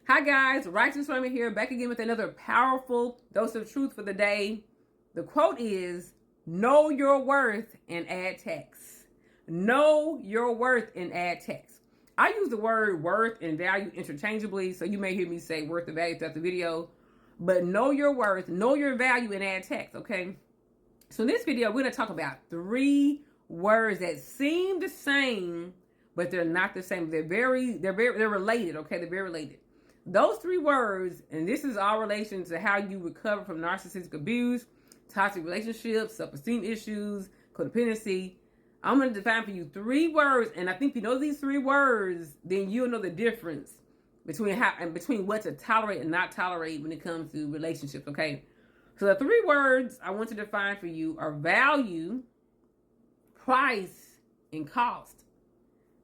Hi guys, Righteous Woman here, back again with another powerful dose of truth for the day. The quote is, know your worth and add text. Know your worth and add text. I use the word worth and value interchangeably, so you may hear me say worth and value throughout the video. But know your worth, know your value, and add text, okay? So in this video, we're going to talk about 3 words that seem the same, but they're not the same. They're related, okay? They're very related. Those 3 words, and this is all relation to how you recover from narcissistic abuse, toxic relationships, self-esteem issues, codependency. I'm going to define for you 3 words, and I think if you know these 3 words, then you'll know the difference between what to tolerate and not tolerate when it comes to relationships, okay? So the 3 words I want to define for you are value, price, and cost.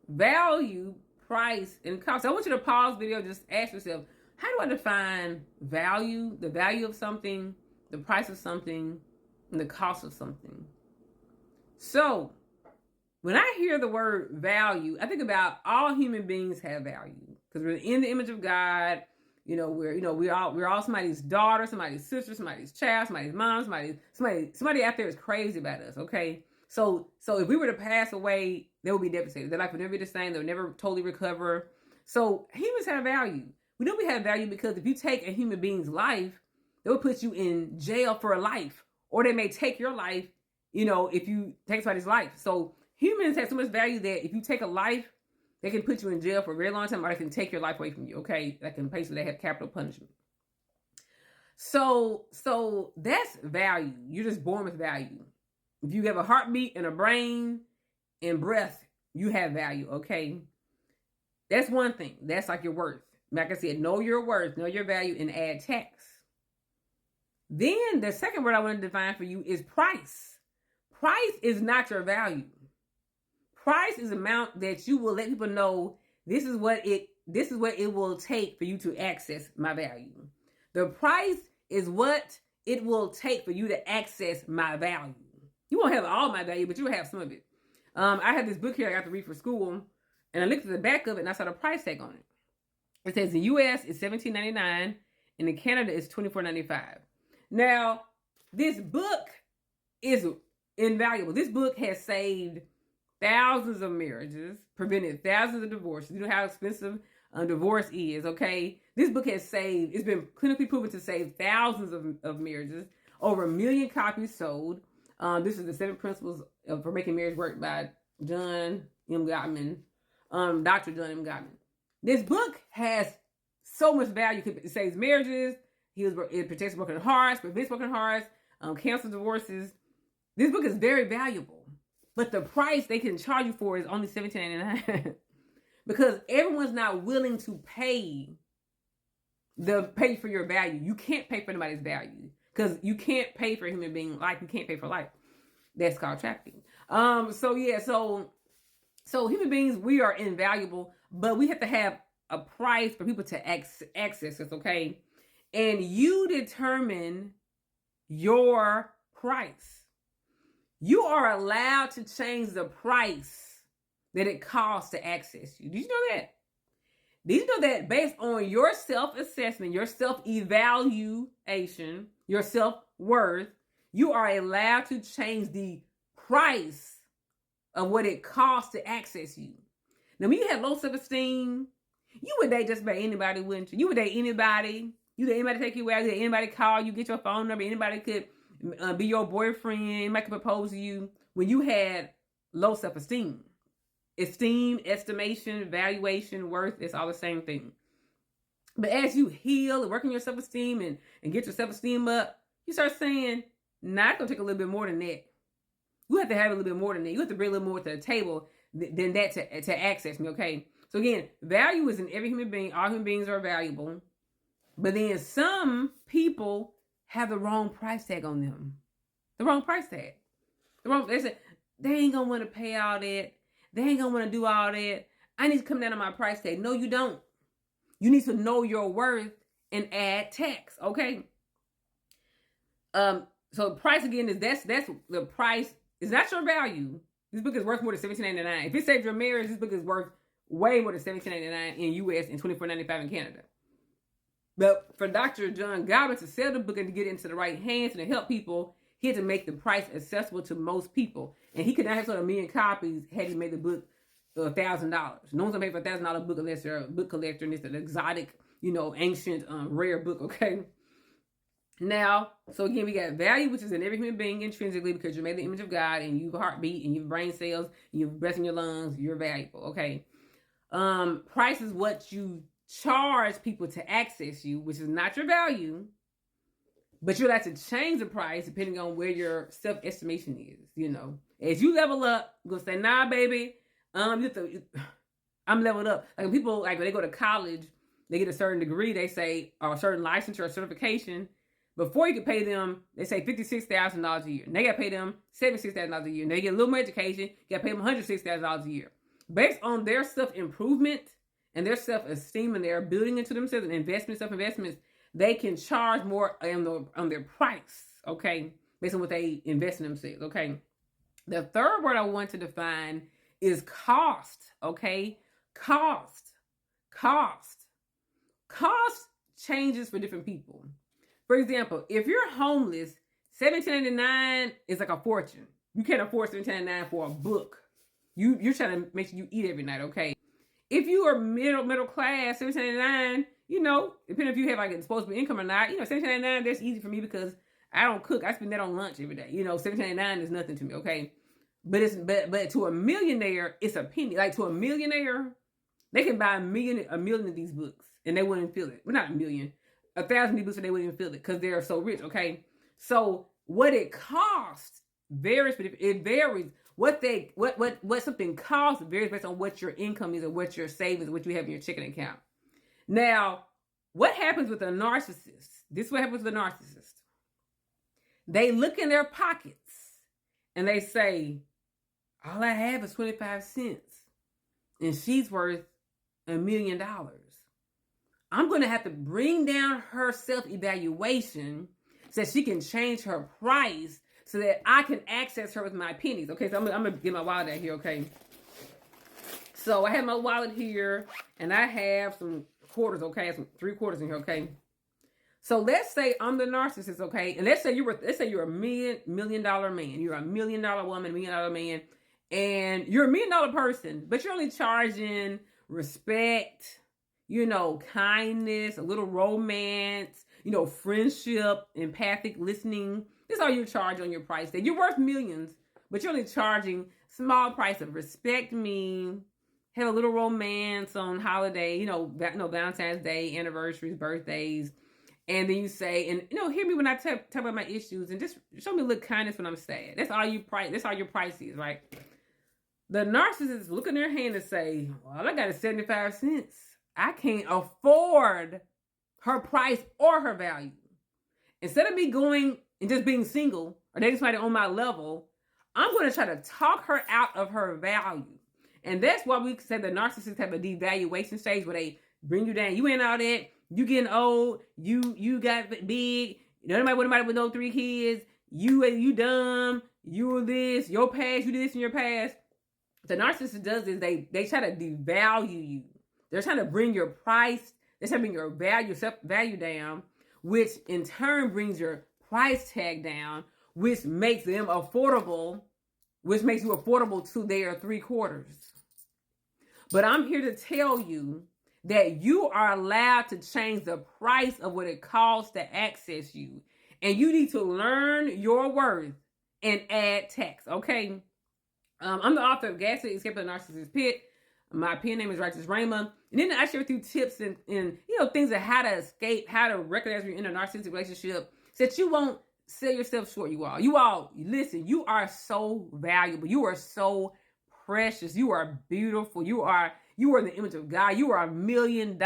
Value, price, and cost. So I want you to pause the video, just ask yourself, how do I define value, the value of something, the price of something, and the cost of something? So when I hear the word value, I think about all human beings have value because we're in the image of God. We're all somebody's daughter, somebody's sister, somebody's child, somebody's mom, somebody out there is crazy about us, okay? So if we were to pass away, they would be devastated. Their life would never be the same. They'll never totally recover. So humans have value. We know we have value because if you take a human being's life, they will put you in jail for a life. Or they may take your life, if you take somebody's life. So humans have so much value that if you take a life, they can put you in jail for a very long time, or they can take your life away from you, okay? That can basically have capital punishment. So that's value. You're just born with value. If you have a heartbeat and a brain and breath, you have value, okay? That's one thing. That's like your worth. Like I said, know your worth, know your value, and add text. Then the second word I want to define for you is price. Price is not your value. Price is the amount that you will let people know this is what it will take for you to access my value. The price is what it will take for you to access my value. You won't have all my value, but you'll have some of it. I have this book here I got to read for school, and I looked at the back of it and I saw the price tag on it. It says in the US it's $17.99 and in Canada it's $24.95. Now, this book is invaluable. This book has saved thousands of marriages, prevented thousands of divorces. You know how expensive divorce is, okay? This book has saved, it's been clinically proven to save thousands of marriages, over 1 million copies sold. This is the 7 Principles for Making Marriage Work by John M. Gottman, Dr. John M. Gottman. This book has so much value. It saves marriages. It protects broken hearts, prevents broken hearts, cancels divorces. This book is very valuable. But the price they can charge you for is only $17.99 because everyone's not willing to pay for your value. You can't pay for anybody's value because you can't pay for a human being life. You can't pay for life. That's called trafficking. So human beings, we are invaluable, but we have to have a price for people to access us, okay? And you determine your price. You are allowed to change the price that it costs to access you. Did you know that? Did you know that based on your self-assessment, your self-evaluation, your self-worth, you are allowed to change the price of what it costs to access you? Now, when you have low self-esteem, you would date just about anybody, wouldn't you? You would date anybody. You let anybody take you out. You let anybody call you, get your phone number. Anybody could be your boyfriend. Anybody could propose to you when you had low self-esteem. Esteem, estimation, valuation, worth, it's all the same thing. But as you heal and work on your self-esteem and get your self-esteem up, you start saying, nah, it's going to take a little bit more than that. You have to have a little bit more than that. You have to bring a little more to the table than that to access me, okay? So again, value is in every human being. All human beings are valuable. But then some people have the wrong price tag on them. The wrong price tag. They say, they ain't going to want to pay all that. They ain't going to want to do all that. I need to come down on my price tag. No, you don't. You need to know your worth and add tax, okay? So price again is that's the price. It's not your value. This book is worth more than $17.99. If it saved your marriage, this book is worth way more than $17.99 in US and $24.95 in Canada. But for Dr. John Gottman to sell the book and to get it into the right hands and to help people, he had to make the price accessible to most people. And he could not have sold 1 million copies had he made the book $1,000. No one's gonna pay for $1,000 book unless they're a book collector and it's an exotic, ancient, rare book, okay? Now, so again, we got value, which is in every human being intrinsically because you're made in the image of God and you have a heartbeat and you have brain cells, and you have breath in your lungs, you're valuable, okay? Price is what you charge people to access you, which is not your value, but you'll have to change the price depending on where your self-estimation is, As you level up, you're going to say, nah, baby, I'm leveled up. Like when people, when they go to college, they get a certain degree, they say, or a certain licensure or certification. Before you can pay them, they say $56,000 a year. And they got to pay them $76,000 a year. And they get a little more education, you got to pay them $106,000 a year. Based on their self-improvement and their self-esteem and their building into themselves and self-investments, they can charge more on their price, okay, based on what they invest in themselves, okay? The third word I want to define is cost, okay? Cost changes for different people. For example, if you're homeless, $17.99 is like a fortune. You can't afford $17.99 for a book. You're trying to make sure you eat every night, okay? If you are middle class, $17.99, depending if you have like a disposable income or not, $17.99, that's easy for me because I don't cook. I spend that on lunch every day. $17.99 is nothing to me, okay? But to a millionaire, it's a penny. Like to a millionaire, they can buy a million of these books and they wouldn't feel it. Well, not a million, 1,000 of these books and they wouldn't even feel it because they're so rich, okay? So what it costs varies, but it varies. What something costs varies based on what your income is or what your savings, what you have in your checking account. Now, what happens with a narcissist? This is what happens with a narcissist. They look in their pockets and they say, all I have is 25 cents and she's worth $1 million. I'm going to have to bring down her self-evaluation so that she can change her price so that I can access her with my pennies. Okay, so I'm going to get my wallet out here, okay? So I have my wallet here, and I have some quarters, okay? I have some 3 quarters in here, okay? So let's say I'm the narcissist, okay? And let's say you're a $1 million man. You're a $1 million woman, $1 million man, and you're a $1 million person, but you're only charging respect, kindness, a little romance, friendship, empathic listening. This is all you charge on your price tag. You're worth millions, but you're only charging small price of respect me, have a little romance on holiday, Valentine's Day, anniversaries, birthdays. And then you say, and hear me when I talk about my issues and just show me a little kindness when I'm sad. That's all your price is, right? The narcissist look in their hand and say, well, I got a 75 cents. I can't afford her price or her value. Instead of me going and just being single or dating somebody on my level, I'm going to try to talk her out of her value. And that's why we say the narcissists have a devaluation stage where they bring you down. You ain't all that. You getting old. You got big. Nobody with no 3 kids. You dumb. You were this. Your past. You did this in your past. The narcissist does is they try to devalue you. They're trying to bring your price. They're trying to bring your self-value down, which in turn brings your price tag down, which makes them affordable, which makes you affordable to their 3 quarters. But I'm here to tell you that you are allowed to change the price of what it costs to access you. And you need to learn your worth and add tax, okay? I'm the author of Gaslit, Escape the Narcissist Pit. My pen name is Righteous Rhema. And then I share with you tips and things of how to escape, how to recognize when you're in a narcissistic relationship so that you won't sell yourself short, you all. You all, listen, you are so valuable. You are so precious. You are beautiful. You are the image of God. You are $1 million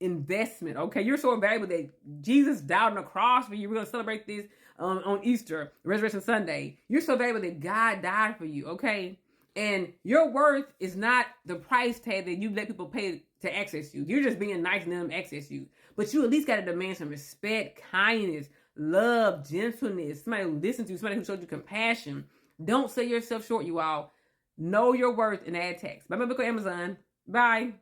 investment, okay? You're so valuable that Jesus died on the cross for you. We're going to celebrate this on Easter, Resurrection Sunday. You're so valuable that God died for you, okay? And your worth is not the price tag that you let people pay to access you. You're just being nice and let them access you. But you at least got to demand some respect, kindness, love, gentleness, somebody who listens to you, somebody who shows you compassion. Don't sell yourself short, you all. Know your worth and add tax. Buy my book on Amazon. Bye.